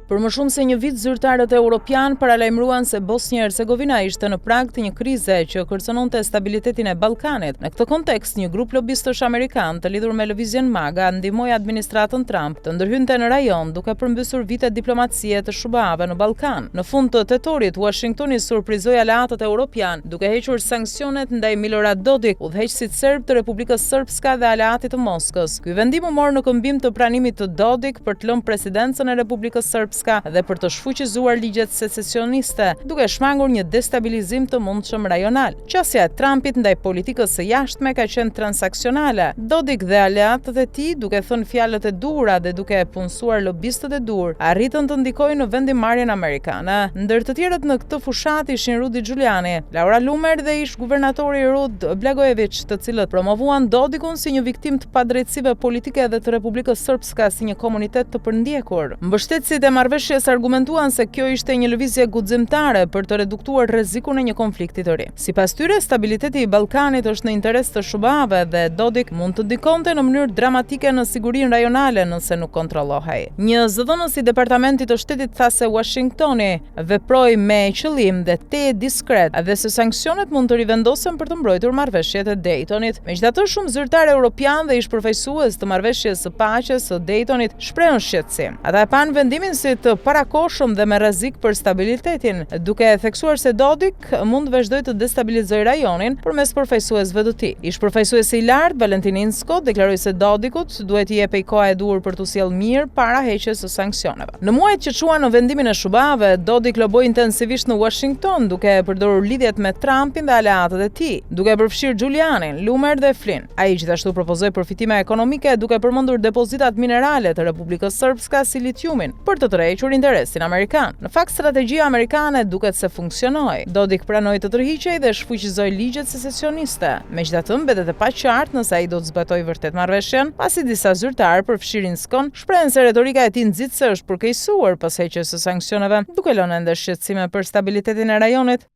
Për më shumë se një vit, zyrtarët europian paralajmëruan se Bosnia-Hercegovina ishte në prag të një krize që kërcënonte stabilitetin e Ballkanit. Në këtë kontekst, një grup lobistësh amerikan të lidhur me lëvizjen MAGA ndihmoi administratën Trump të ndërhynte në rajon duke përmbysur vite diplomacie të shubave në Ballkan. Në fund të tetorit, Washingtoni surprizoi aleatët europian duke hequr sanksionet ndaj Milorad Dodik, udhëheqësit serb të Republikës Srpska dhe aleatit të Moskës. Ky vendim u mor në këmbim të pranimit të Dodik për të lënë presidencën e Republikës Srpske dhe për të shfuqizuar ligjet secesioniste, duke shmangur një destabilizim të mundshëm rajonal. Qasja e Trumpit ndaj politikës së jashtme ka qenë transaksionale. Dodik dhe aleatët e tij, duke thënë fjalët e duhura dhe duke punësuar lobistët e dur, arritën të ndikojnë në vendimarrjen amerikane. Ndër të tjerët në këtë fushat ishin Rudy Giuliani, Laura Loomer dhe ish guvernatori Rud Blagojevic, të cilët promovuan Dodikun si një viktim të padrejtësive politike dhe të Republikës Srpska si një komunitet të përndjekur. Mbështetësit e marrëveshjes argumentuan se kjo ishte një lëvizje guximtare për të reduktuar rrezikun e një konflikti të ri. Sipas tyre, stabiliteti i Ballkanit është në interes të shubave dhe Dodik mund të ndikonte në mënyrë dramatike në sigurinë rajonale nëse nuk kontrollohej. Një zëdhënës i Departamentit të Shtetit tha se Washingtoni veproi me qëllim dhe te diskret dhe se sanksionet mund të rivendosen për të mbrojtur marrëveshjet e Daytonit. Megjithatë, shumë zyrtarë europian dhe ish përfaqësues të marrëveshjes së paqes së Daytonit shprehën shqetësim. Ata e kanë vendimin si të parakohshëm dhe me rrezik për stabilitetin, duke theksuar se Dodik mund vazhdojë të destabilizojë rajonin përmes përfaqësuesve të tij. Ish përfaqësuesi i lartë Valentin Inzko deklaroi se Dodikut duhet i jepej koha e duhur për t'u sjellë mirë para heqjes së sanksioneve. Në muajt që çuan në vendimin e shubave, Dodik loboi intensivisht në Washington, duke përdorur lidhjet me Trumpin dhe aleatët e tij, duke përfshirë Giulianin, Loomer dhe Flynn. Ai gjithashtu propozoi përfitime ekonomike duke përmendur depozitat minerale të Republikës Srpska si litiumin për të tërhequr interesin amerikan. Në fakt, strategjia amerikane duket se funksionoi. Dodik pranoi të tërhiqej dhe shfuqizoi ligjet secesioniste. Megjithatë, mbetet e paqartë nëse ai do të zbatojë vërtet marrëveshjen, pasi disa zyrtarë, përfshirë Inzkon, shprehen se retorika e tij nxitse është përkeqësuar pas heqjes së sanksioneve, duke lënë ende shqetësime për stabilitetin e rajonit.